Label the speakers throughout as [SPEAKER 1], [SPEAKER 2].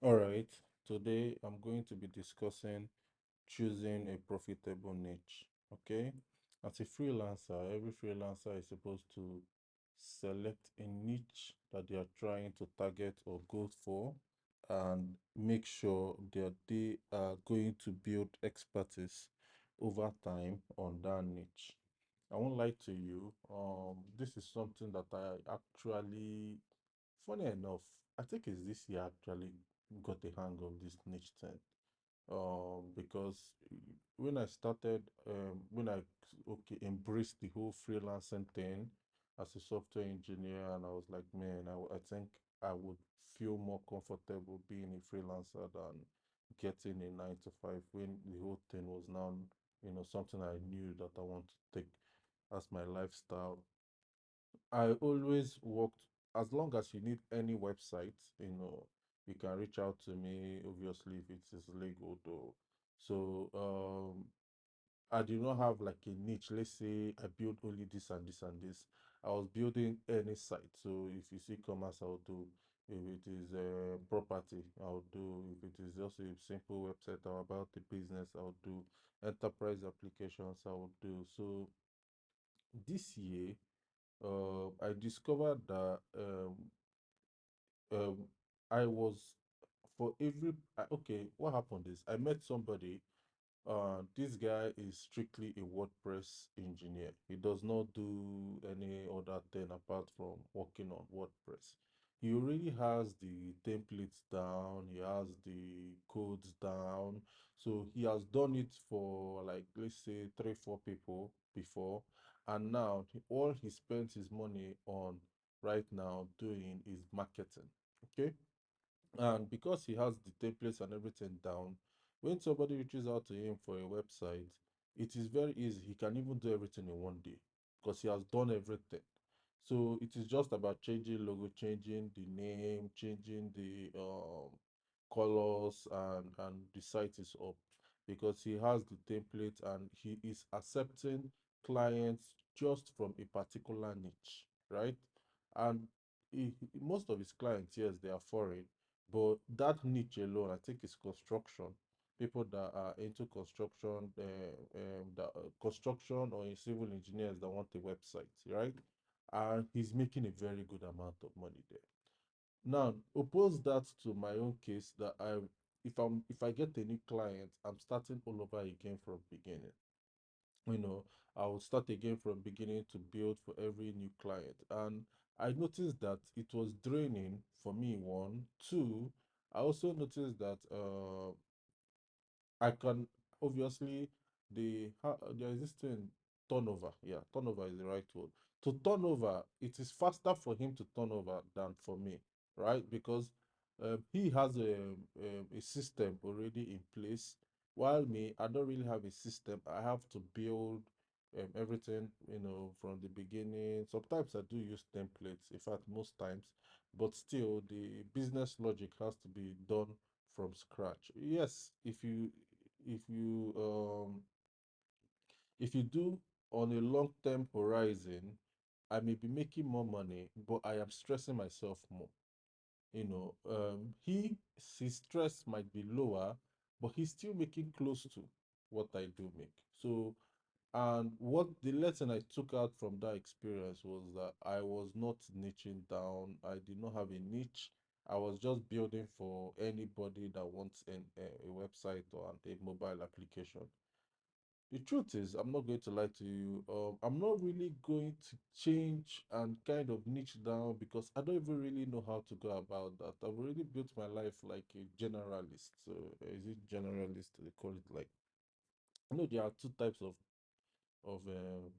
[SPEAKER 1] All right, today I'm going to be discussing choosing a profitable niche. Okay, as a freelancer, every freelancer is supposed to select a niche that they are trying to target or go for and make sure that they are going to build expertise over time on that niche. I won't lie to you, this is something that I actually, funny enough, I think it's this year I actually got the hang of this niche thing. Because when I started, when I embraced the whole freelancing thing as a software engineer, and I was like, man, I think I would feel more comfortable being a freelancer than getting a 9 to 5 when the whole thing was now, something I knew that I want to take as my lifestyle. I always worked as long as you need any website, you can reach out to me, obviously, if it is legal though. So I do not have like a niche. Let's say I build only this and this and this. I was building any site. So if you see commerce, I'll do. If it is property, I'll do. If it is just a simple website or about the business, I'll do. Enterprise applications, I'll do. So this year, I discovered that um, I was for every okay. What happened is I met somebody. This guy is strictly a WordPress engineer. He does not do any other thing apart from working on WordPress. He already has the templates down. He has the codes down. So he has done it for like let's say 3, 4 people before, and now all he spends his money on right now doing is marketing. Okay, and because he has the templates and everything down, when somebody reaches out to him for a website, it is very easy. He can even do everything in one day because he has done everything. So it is just about changing logo, changing the name, changing the colors, and the site is up because he has the template and he is accepting clients just from a particular niche, right? And most of his clients, yes, they are foreign, but that niche alone, I think, is construction. People that are into construction, construction or civil engineers that want a website, right? And he's making a very good amount of money there. Now, oppose that to my own case that if I get a new client, I'm starting all over again from beginning. You know, I will start again from beginning to build for every new client. And I noticed that it was draining for me, one. Two, I also noticed that I can obviously there is this thing turnover. Yeah, turnover is the right word. To turn over, it is faster for him to turn over than for me, right? Because he has a system already in place, while me, I don't really have a system. I have to build everything, from the beginning. Sometimes I do use templates. In fact, most times, but still, the business logic has to be done from scratch. Yes, if you if you do on a long term horizon, I may be making more money, but I am stressing myself more. His stress might be lower, but he's still making close to what I do make. So, and what the lesson I took out from that experience was that I was not niching down. I did not have a niche. I was just building for anybody that wants a website or a mobile application. The truth is, I'm not going to lie to you. I'm not really going to change and kind of niche down because I don't even really know how to go about that. I've already built my life like a generalist. So, is it generalist? They call it like. I know there are two types of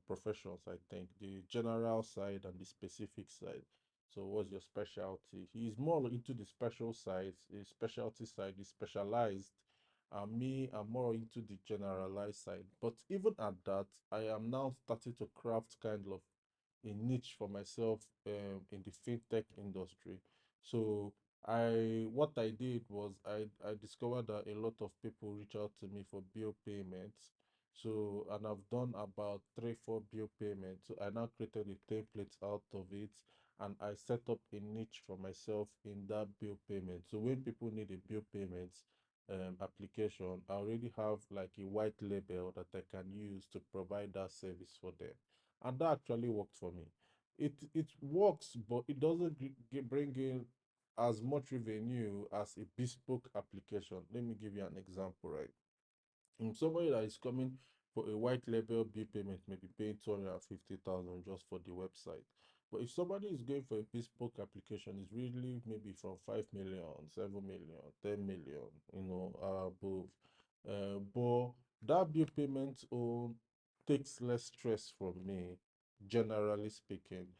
[SPEAKER 1] professions, I think, the general side and the specific side. So what's your specialty? He's more into the special side, the specialty side, the specialized. And me, I'm more into the generalized side. But even at that, I am now starting to craft kind of a niche for myself in the fintech industry. So what I did was I discovered that a lot of people reach out to me for bill payments. So, and I've done about 3, 4 bill payments. So I now created a template out of it. and I set up a niche for myself in that bill payment. So when people need a bill payment application, I already have like a white label that I can use to provide that service for them. And that actually worked for me. It works, but it doesn't bring in as much revenue as a bespoke application. Let me give you an example, right? Somebody that is coming for a white label bill payment may be paying 250,000 just for the website. But if somebody is going for a bespoke application, it's really maybe from 5 million, 7 million, 10 million, above. But that bill payment takes less stress from me, generally speaking,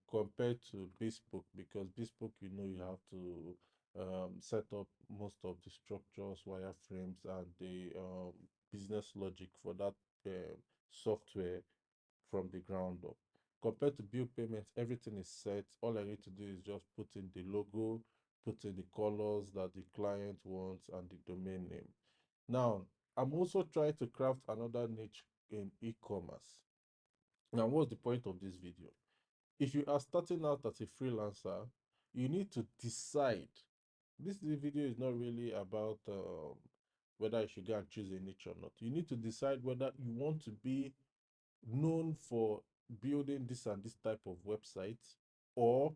[SPEAKER 1] compared to bespoke, because bespoke, you have to set up most of the structures, wireframes, and the business logic for that software from the ground up. Compared to bill payments, everything is set. All I need to do is just put in the logo, put in the colors that the client wants, and the domain name. Now, I'm also trying to craft another niche in e-commerce. Now, what's the point of this video? If you are starting out as a freelancer, you need to decide. This video is not really about whether you should go and choose a niche or not. You need to decide whether you want to be known for building this and this type of website, or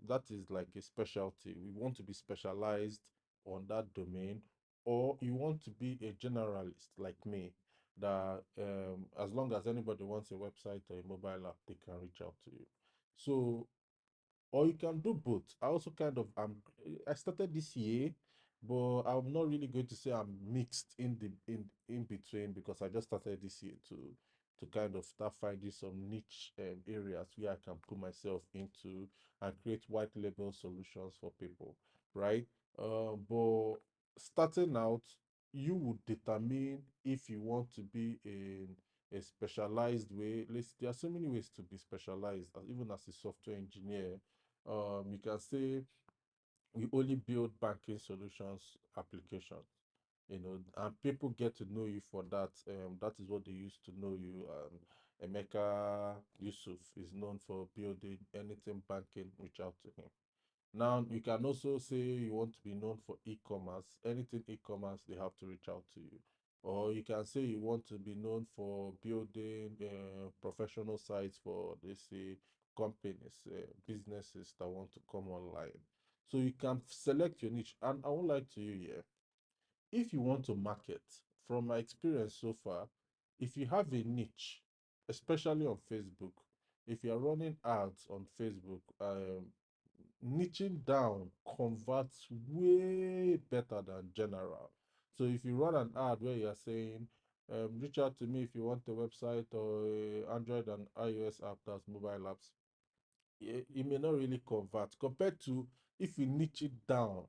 [SPEAKER 1] that is like a specialty. We want to be specialized on that domain, or you want to be a generalist like me, that as long as anybody wants a website or a mobile app, they can reach out to you. So, or you can do both. I also kind of I started this year, but I'm not really going to say I'm mixed in between, because I just started this year to kind of start finding some niche areas where I can put myself into and create white label solutions for people, right? But starting out, you would determine if you want to be in a specialized way. There are so many ways to be specialized, even as a software engineer. You can say we only build banking solutions applications, and people get to know you for that. That is what they used to know you. Emeka Yusuf is known for building anything banking. Reach out to him. Now, you can also say you want to be known for e-commerce. Anything e-commerce, they have to reach out to you. Or you can say you want to be known for building professional sites for, let's say, companies, businesses that want to come online. So you can select your niche. And I won't lie to you here. If you want to market, from my experience so far, if you have a niche, especially on Facebook, if you're running ads on Facebook, niching down converts way better than general. So if you run an ad where you're saying, reach out to me if you want a website or a Android and iOS app, that's mobile apps, it may not really convert compared to if you niche it down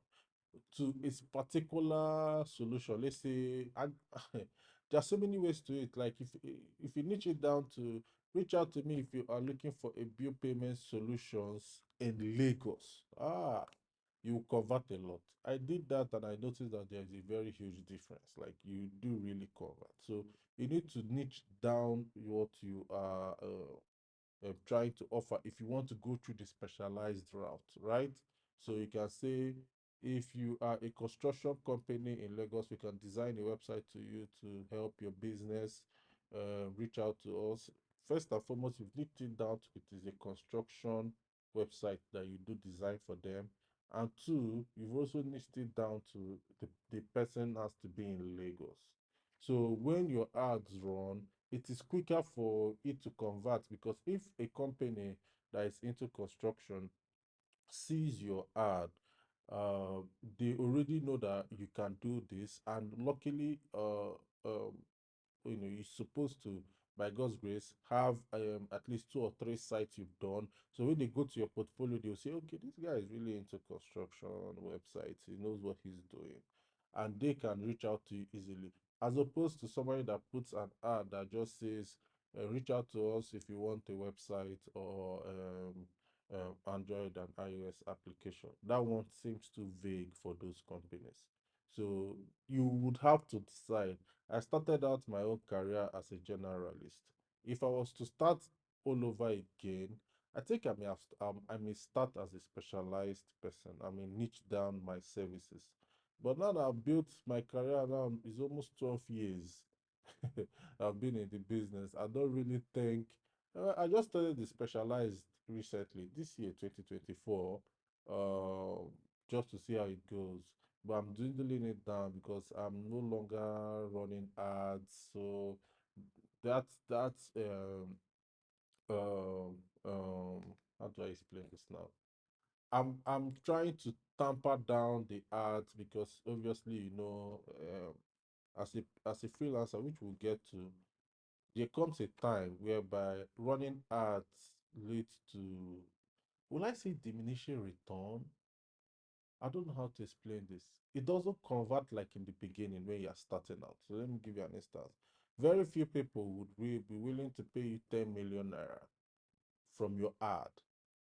[SPEAKER 1] to its particular solution. Let's say, and there are so many ways to it. Like if you niche it down to reach out to me if you are looking for a bill payment solutions in Lagos. You convert a lot. I did that and I noticed that there's a very huge difference. Like you do really convert. So you need to niche down what you are trying to offer if you want to go through the specialized route, right? So you can say, if you are a construction company in Lagos, we can design a website to you to help your business. Reach out to us. First and foremost, you've nipped it down to it is a construction website that you do design for them. And two, you've also niched it down to the person has to be in Lagos. So when your ads run, it is quicker for it to convert, because if a company that is into construction sees your ad, uh, they already know that you can do this, and luckily, you're supposed to, by God's grace, have at least 2 or 3 sites you've done. So when they go to your portfolio, they'll say, okay, this guy is really into construction websites, he knows what he's doing, and they can reach out to you easily, as opposed to somebody that puts an ad that just says, reach out to us if you want a website or Android and iOS application. That one seems too vague for those companies. So you would have to decide. I started out my own career as a generalist. If I was to start all over again, I think I may start as a specialized person. I may niche down my services. But now that I've built my career now, it's almost 12 years. I've been in the business. I don't really think I just started the specialized recently this year, 2024, just to see how it goes. But I'm dwindling it down because I'm no longer running ads. So that's um how do I explain this now? I'm trying to tamper down the ads because obviously, as a freelancer, which we'll get to, there comes a time whereby running ads leads to, will I say, diminishing return? I don't know how to explain this. It doesn't convert like in the beginning when you're starting out. So let me give you an instance. Very few people would be willing to pay you 10 million naira from your ad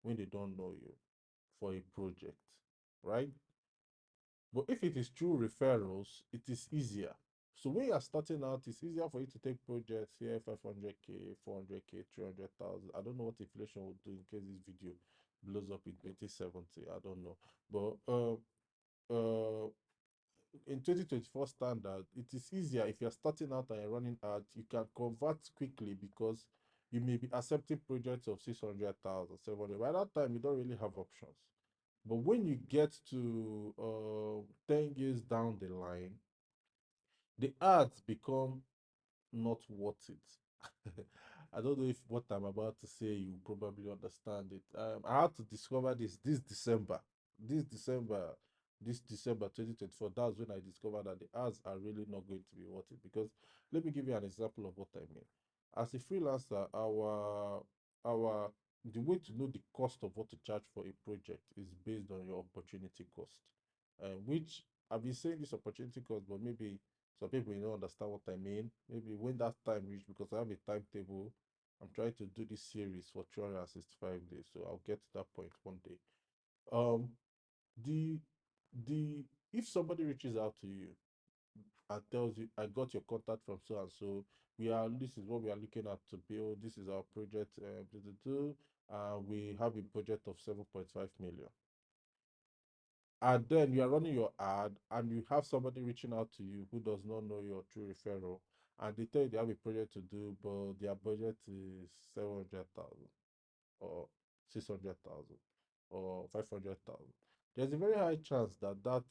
[SPEAKER 1] when they don't know you for a project, right? But if it is through referrals, it is easier. So when you're starting out, it's easier for you to take projects here, 500K, 400K, 300,000. I don't know what inflation will do in case this video blows up in 2070. I don't know. But in 2024 standard, it is easier if you're starting out and you're running ads, you can convert quickly because you may be accepting projects of 600,000, 700. By that time, you don't really have options. But when you get to 10 years down the line, the ads become not worth it. I don't know if what I'm about to say you probably understand it. I had to discover this December. This December, this December 2024. That's when I discovered that the ads are really not going to be worth it. Because let me give you an example of what I mean. As a freelancer, our the way to know the cost of what to charge for a project is based on your opportunity cost, which I've been saying this opportunity cost, but maybe some people you don't understand what I mean. Maybe when that time reach, because I have a timetable, I'm trying to do this series for 365 days, so I'll get to that point one day. Um, the the if somebody reaches out to you and tells you, I got your contact from so and so, this is what we are looking at to build. This is our project. We have a budget of 7.5 million, and then you are running your ad and you have somebody reaching out to you who does not know your true referral, and they tell you they have a project to do, but their budget is 700,000 or 600,000 or 500,000. There's a very high chance that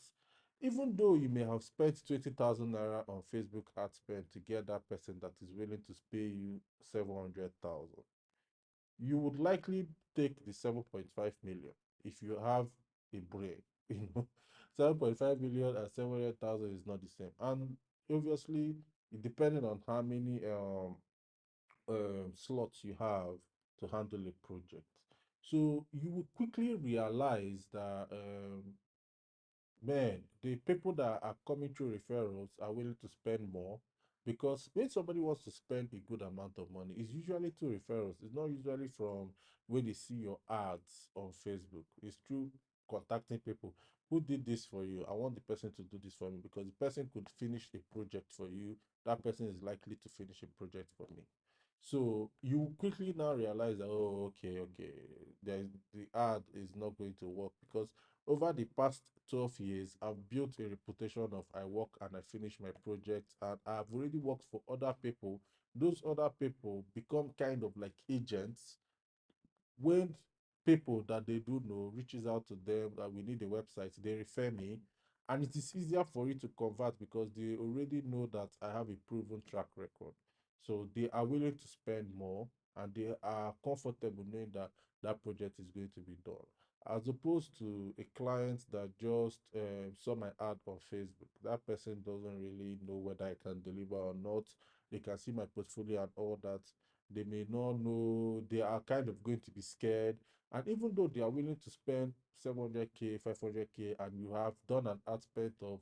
[SPEAKER 1] even though you may have spent 20,000 naira on Facebook ad spend to get that person that is willing to pay you 700,000, you would likely take the 7.5 million if you have a brain. You know, 7.5 million and 700,000 is not the same. And obviously, depending on how many slots you have to handle a project. So you will quickly realize that man, the people that are coming through referrals are willing to spend more, because when somebody wants to spend a good amount of money, it's usually through referrals. It's not usually from when they see your ads on Facebook. It's through contacting people. Who did this for you? I want the person to do this for me, because the person could finish a project for you. That person is likely to finish a project for me. So you quickly now realize that, oh, okay, the ad is not going to work, because over the past 12 years, I've built a reputation of I work and I finish my projects, and I've already worked for other people. Those other people become kind of like agents when people that they do know reaches out to them that we need a website, they refer me, and it is easier for you to convert because they already know that I have a proven track record. So they are willing to spend more, and they are comfortable knowing that that project is going to be done, as opposed to a client that just saw my ad on Facebook. That person doesn't really know whether I can deliver or not. They can see my portfolio and all that. They may not know, they are kind of going to be scared. And even though they are willing to spend 700K, 500K, and you have done an ad spend of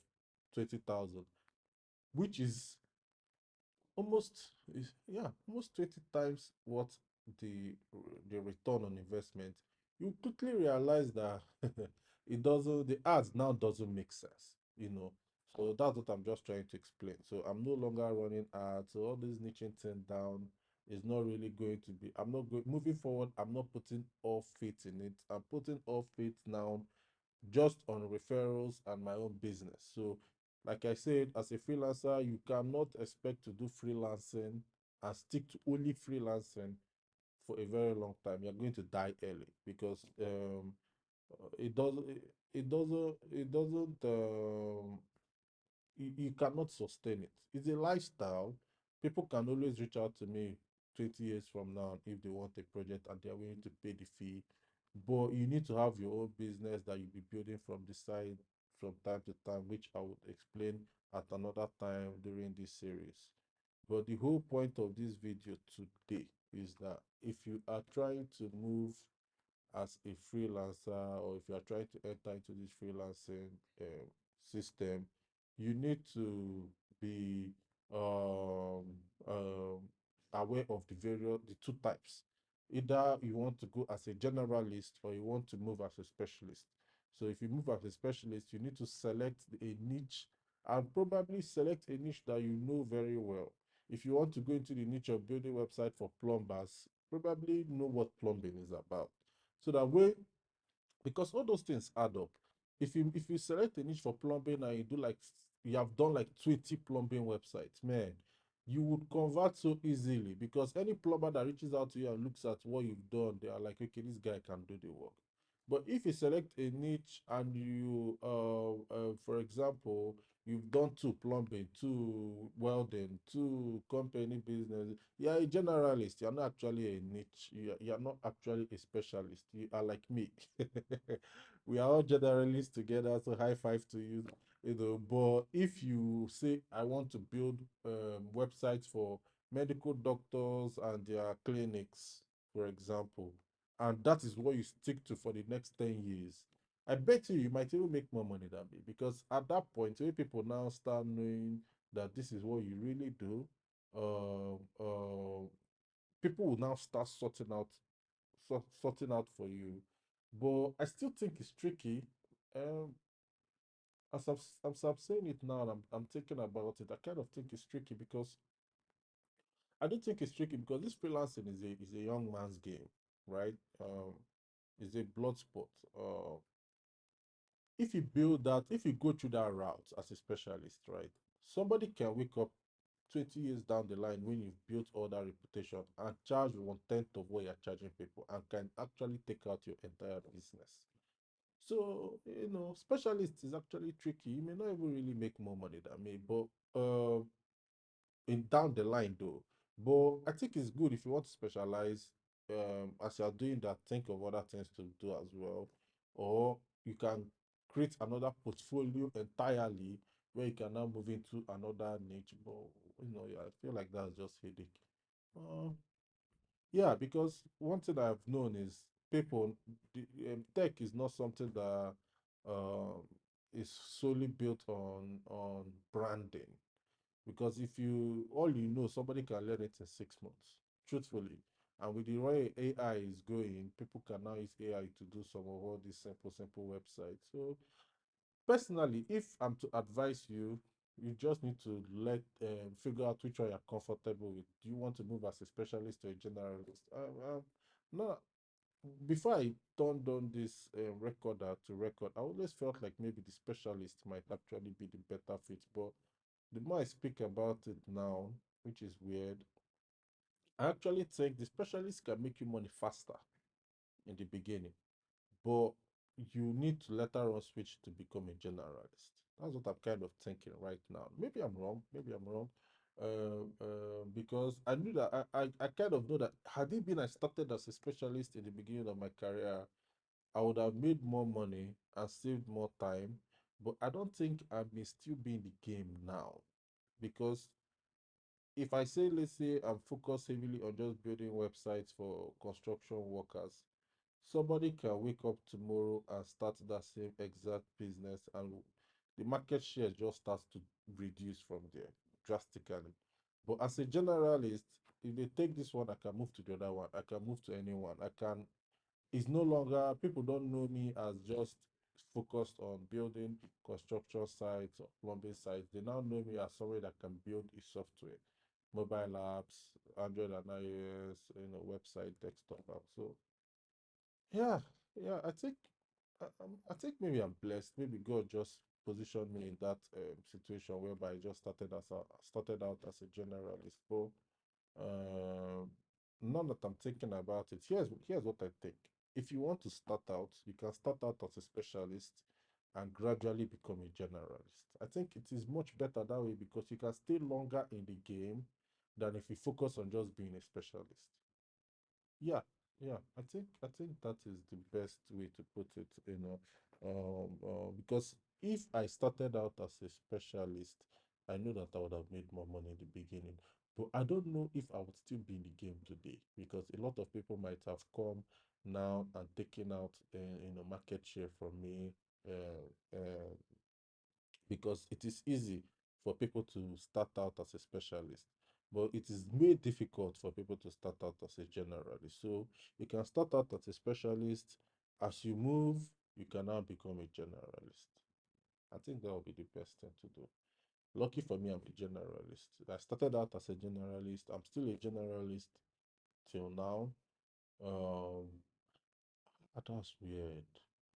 [SPEAKER 1] 20,000, which is almost 20 times what the return on investment, you quickly realize that the ads now doesn't make sense. So that's what I'm just trying to explain. So I'm no longer running ads, so all this niching thing down is not really going to be. I'm not going moving forward. I'm not putting all faith in it. I'm putting all faith now just on referrals and my own business. So, like I said, as a freelancer, you cannot expect to do freelancing and stick to only freelancing for a very long time. You're going to die early because it doesn't you cannot sustain it. It's a lifestyle. People can always reach out to me 20 years from now if they want a project and they're willing to pay the fee. But you need to have your own business that you'll be building from the side from time to time, which I would explain at another time during this series. But the whole point of this video today is that if you are trying to move as a freelancer, or if you are trying to enter into this freelancing system, you need to be um, um, aware of the two types. Either you want to go as a generalist or you want to move as a specialist. So if you move as a specialist, you need to select a niche and probably select a niche that you know very well. If you want to go into the niche of building website for plumbers, probably know what plumbing is about, so that way, because all those things add up. If you select a niche for plumbing and you have done like 20 plumbing websites, man, you would convert so easily because any plumber that reaches out to you and looks at what you've done, they are like, okay, this guy can do the work. But if you select a niche and you for example, you've done two plumbing, two welding, two company business, you're a generalist. You're not actually a niche. You're not actually a specialist. You are like me. We are all generalists together, so high five to you. You know, but if you say I want to build websites for medical doctors and their clinics, for example, and that is what you stick to for the next 10 years, I bet you might even make more money than me, because at that point, when people now start knowing that this is what you really do, uh, uh, people will now start sorting out for you. But I still think it's tricky. Um, as I'm saying it now, and I'm thinking about it, I kind of think it's tricky because I don't think it's tricky because this freelancing is a young man's game, right? It's a blood sport. If you go through that route as a specialist, right? Somebody can wake up 20 years down the line when you've built all that reputation and charge 1/10 of what you're charging people and can actually take out your entire business. So, specialist is actually tricky. You may not even really make more money than me, but in down the line though. But I think it's good if you want to specialize, as you're doing that, think of other things to do as well. Or you can create another portfolio entirely where you can now move into another niche. But yeah, I feel like that's just headache. Uh, yeah, because one thing I've known is people, tech is not something that um, is solely built on branding. Because if you all you know, somebody can learn it in 6 months, truthfully. And with the way AI is going, people can now use AI to do some of all these simple websites. So personally, if I'm to advise you, you just need to figure out which one you're comfortable with. Do you want to move as a specialist or a generalist? No, before I turned on this recorder to record, I always felt like maybe the specialist might actually be the better fit. But the more I speak about it now, which is weird, I actually think the specialist can make you money faster in the beginning, but you need to later on switch to become a generalist. That's what I'm kind of thinking right now. Maybe I'm wrong. Maybe I'm wrong. Because I knew that I kind of know that had it been I started as a specialist in the beginning of my career, I would have made more money and saved more time. But I don't think I may still be in the game now, because if I say, let's say I'm focused heavily on just building websites for construction workers, somebody can wake up tomorrow and start that same exact business, and the market share just starts to reduce from there drastically. But as a generalist, if they take this one, I can move to the other one. I can move to anyone. It's no longer, people don't know me as just focused on building construction sites or plumbing sites. They now know me as somebody that can build a software. mobile apps, Android and iOS, website, desktop apps. So yeah, yeah, I think maybe I'm blessed. Maybe God just positioned me in that situation whereby I just started out as a generalist. But um, now that I'm thinking about it, here's what I think. If you want to start out, you can start out as a specialist and gradually become a generalist. I think it is much better that way because you can stay longer in the game than if you focus on just being a specialist. Yeah, yeah. I think that is the best way to put it, because if I started out as a specialist, I know that I would have made more money in the beginning. But I don't know if I would still be in the game today because a lot of people might have come now and taken out, market share from me. Because it is easy for people to start out as a specialist, but it is made difficult for people to start out as a generalist. So you can start out as a specialist. As you move, you can now become a generalist. I think that will be the best thing to do. Lucky for me, I'm a generalist. I started out as a generalist. I'm still a generalist till now. Um, that's weird.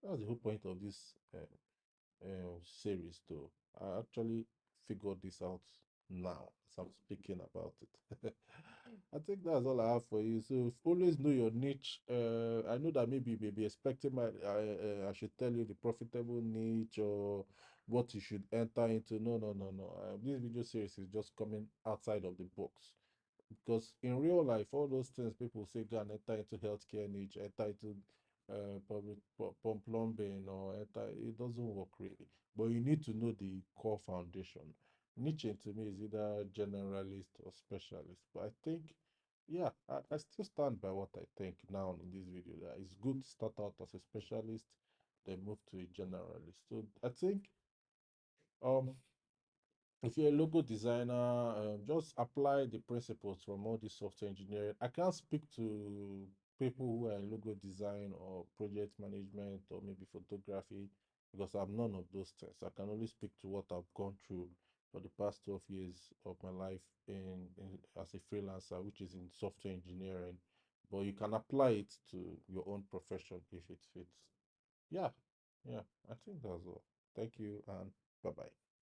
[SPEAKER 1] That's the whole point of this series, though. I actually figured this out now as I'm speaking about it. I think that's all I have for you. So always know your niche. I know that maybe you may be expecting I should tell you the profitable niche or what you should enter into. No, no, no, no. This video series is just coming outside of the box. Because in real life, all those things people say go and enter into healthcare niche, enter into plumbing, or enter, it doesn't work really. But you need to know the core foundation. Niche to me is either generalist or specialist. But I think, yeah, I still stand by what I think now in this video, that it's good to start out as a specialist, then move to a generalist. So I think um if you're a logo designer, just apply the principles from all this software engineering. I can't speak to people who are in logo design or project management or maybe photography because I'm none of those things. I can only speak to what I've gone through for the past 12 years of my life as a freelancer, which is in software engineering. But you can apply it to your own profession if it fits. Yeah, yeah, I think that's all. Thank you and bye bye.